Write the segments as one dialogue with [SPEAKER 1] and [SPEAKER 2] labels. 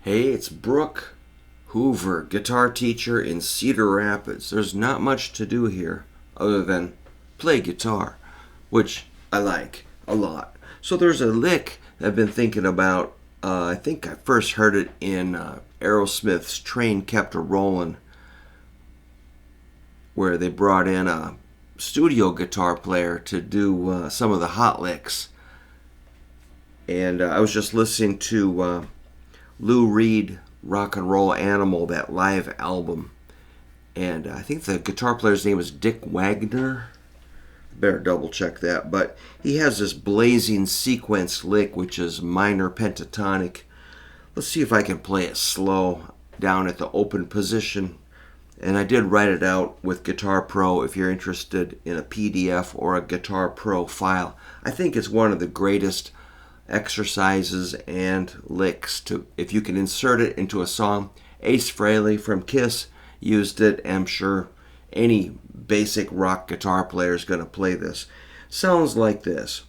[SPEAKER 1] Hey, it's Brook, Hoover, guitar teacher in Cedar Rapids. There's not much to do here other than play guitar, which I like a lot. So there's a lick I've been thinking about. I think I first heard it in Aerosmith's Train Kept a Rollin', where they brought in a studio guitar player to do some of the hot licks. And I was just listening to Lou Reed, Rock and Roll Animal, that live album. And I think the guitar player's name is Dick Wagner. Better double check that. But he has this blazing sequence lick, which is minor pentatonic. Let's see if I can play it slow down at the open position. And I did write it out with Guitar Pro if you're interested in a PDF or a Guitar Pro file. I think it's one of the greatest exercises and licks to if you can insert it into a song. Ace Frehley from Kiss used it. I'm sure any basic rock guitar player is going to play this. Sounds like this.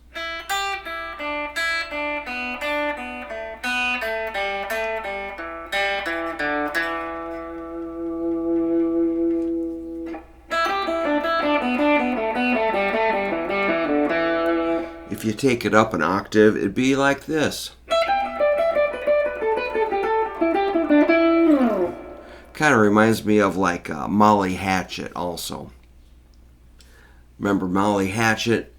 [SPEAKER 1] If you take it up an octave, it'd be like this. Kind of reminds me of like Molly Hatchet also. Remember Molly Hatchet?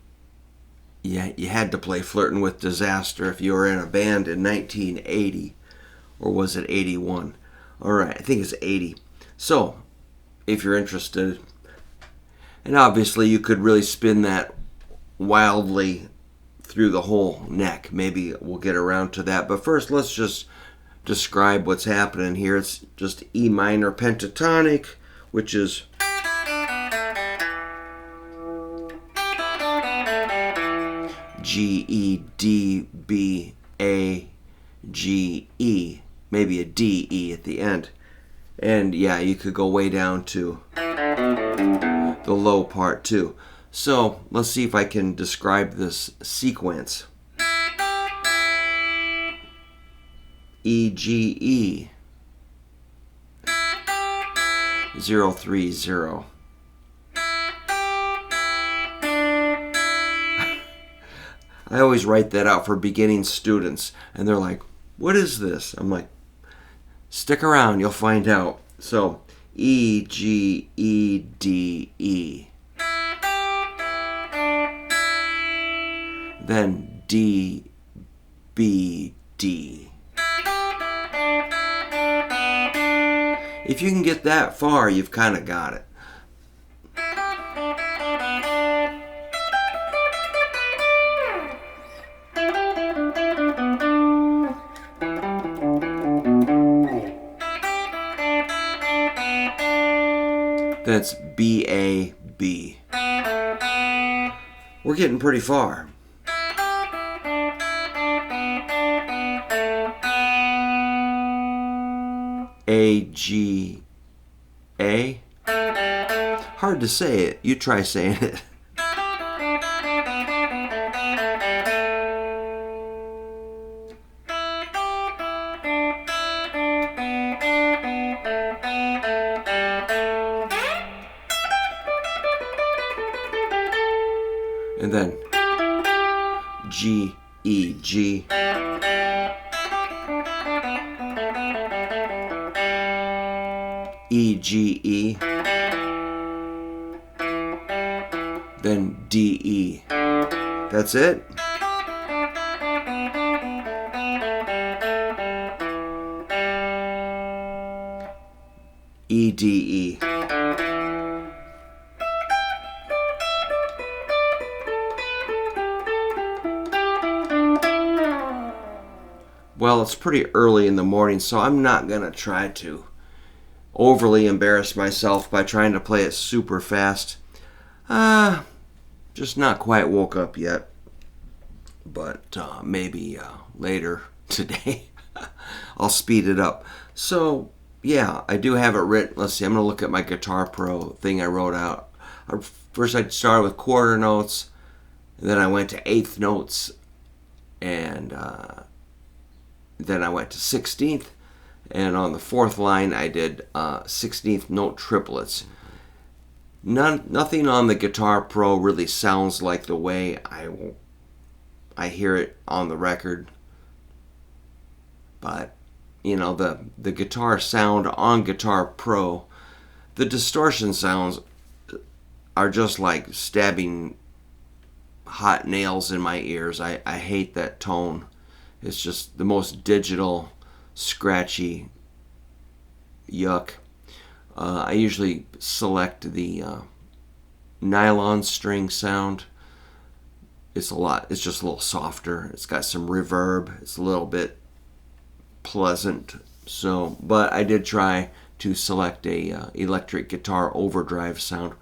[SPEAKER 1] Yeah, you had to play Flirtin' with Disaster if you were in a band in 1980. Or was it 81? Alright, I think it's 80. So, if you're interested, and obviously you could really spin that wildly through the whole neck. Maybe we'll get around to that. But first, let's just describe what's happening here. It's just E minor pentatonic, which is G, E, D, B, A, G, E. Maybe a D, E at the end. And yeah, you could go way down to the low part too. So let's see if I can describe this sequence. E, G, E 030. I always write that out for beginning students, and they're like, "What is this?" I'm like, "Stick around, you'll find out." So E, G, E, D, E. Then D, B, D. If you can get that far, you've kind of got it. That's B, A, B. We're getting pretty far. A, G, A. Hard to say it. You try saying it. And then G, E, G. E, G, E. Then D, E. That's it? E, D, E. Well, it's pretty early in the morning, so I'm not going to try to overly embarrass myself by trying to play it super fast. Just not quite woke up yet. But maybe later today I'll speed it up. So, yeah, I do have it written. Let's see, I'm going to look at my Guitar Pro thing I wrote out. First I started with quarter notes, and then I went to eighth notes, and then I went to 16th, And on the fourth line, I did 16th note triplets. Nothing on the Guitar Pro really sounds like the way I hear it on the record. But, you know, the guitar sound on Guitar Pro, the distortion sounds are just like stabbing hot nails in my ears. I hate that tone. It's just the most digital, scratchy yuck. I usually select the nylon string sound. It's just a little softer. It's got some reverb. It's a little bit pleasant. So, but I did try to select a electric guitar overdrive sound.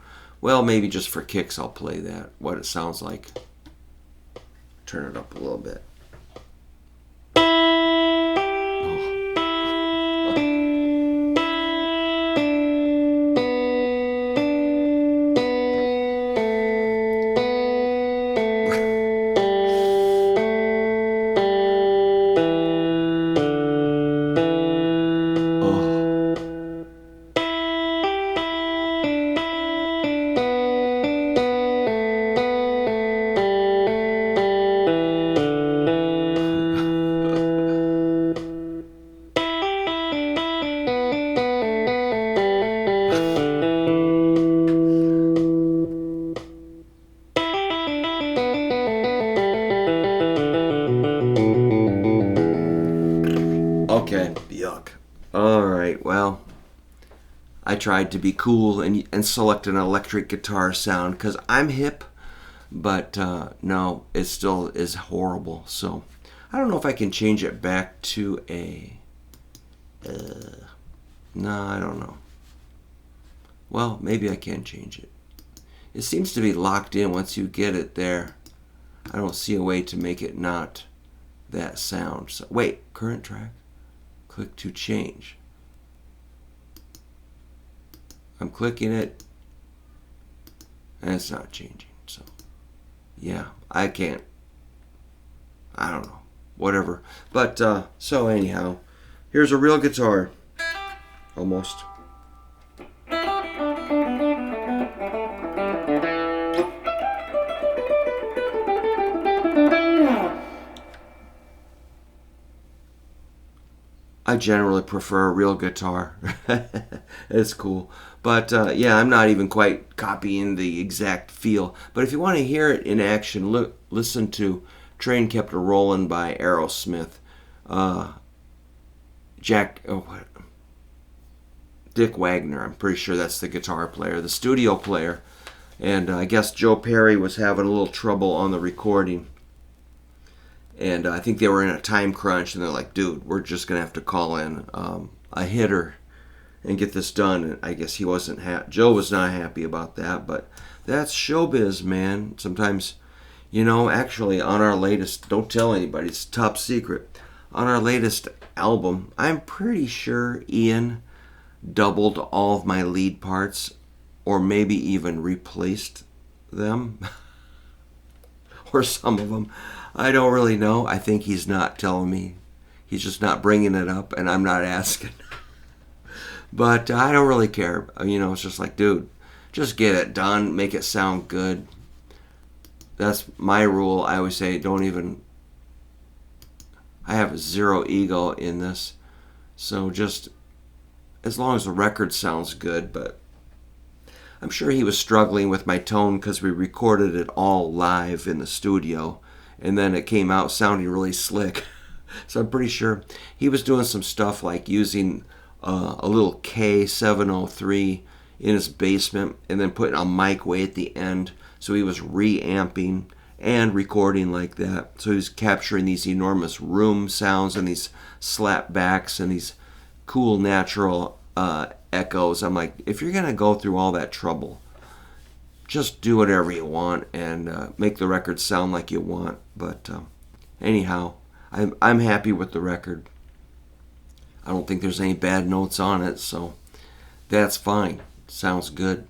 [SPEAKER 1] Well, maybe just for kicks I'll play that, what it sounds like. Turn it up a little bit. Okay, yuck. Alright, well, I tried to be cool and select an electric guitar sound because I'm hip, but no, it still is horrible. So I don't know if I can change it back to a... no, I don't know. Well, maybe I can change it. It seems to be locked in once you get it there. I don't see a way to make it not that sound. So, wait, current track? Click to change. I'm clicking it and it's not changing. So yeah, I can't. I don't know. Whatever. But so anyhow, here's a real guitar. Almost. I generally prefer a real guitar. It's cool. But yeah, I'm not even quite copying the exact feel. But if you want to hear it in action, listen to Train Kept a Rollin' by Aerosmith. Dick Wagner, I'm pretty sure that's the guitar player, the studio player. And I guess Joe Perry was having a little trouble on the recording. And I think they were in a time crunch, and they're like, dude, we're just going to have to call in a hitter and get this done. And I guess he wasn't Joe was not happy about that, but that's showbiz, man. Sometimes, you know, actually on our latest, don't tell anybody, it's top secret. On our latest album, I'm pretty sure Ian doubled all of my lead parts, or maybe even replaced them, or some of them. I don't really know. I think he's not telling me. He's just not bringing it up, and I'm not asking. But I don't really care. You know, it's just like, dude, just get it done. Make it sound good. That's my rule. I always say, don't even... I have zero ego in this. So just, as long as the record sounds good, but... I'm sure he was struggling with my tone because we recorded it all live in the studio. And then it came out sounding really slick. So I'm pretty sure he was doing some stuff like using a little K703 in his basement and then putting a mic way at the end. So he was reamping and recording like that. So he was capturing these enormous room sounds and these slapbacks and these cool natural echoes. I'm like, if you're going to go through all that trouble, just do whatever you want and make the record sound like you want. But anyhow, I'm happy with the record. I don't think there's any bad notes on it, so that's fine. Sounds good.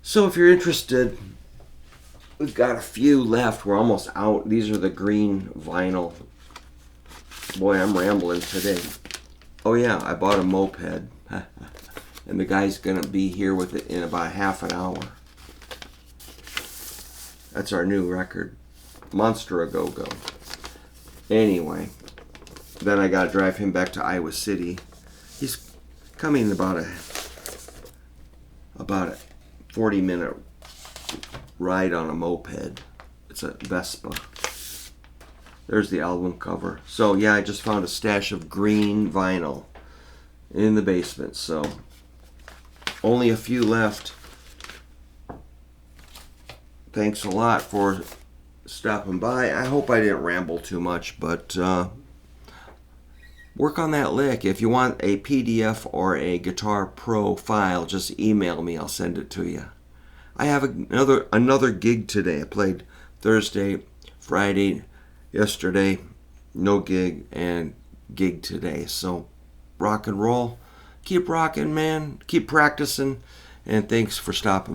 [SPEAKER 1] So if you're interested, we've got a few left. We're almost out. These are the green vinyl. Boy, I'm rambling today. Oh yeah, I bought a moped. And the guy's going to be here with it in about half an hour. That's our new record. Monster A Go-Go. Anyway, then I got to drive him back to Iowa City. He's coming about a 40-minute ride on a moped. It's a Vespa. There's the album cover. So yeah, I just found a stash of green vinyl in the basement. So only a few left. Thanks a lot for stopping by. I hope I didn't ramble too much, but work on that lick. If you want a PDF or a Guitar Pro file, just email me. I'll send it to you. I have another gig today. I played Thursday, Friday, yesterday, no gig, and gig today. So rock and roll. Keep rocking, man. Keep practicing. And thanks for stopping by.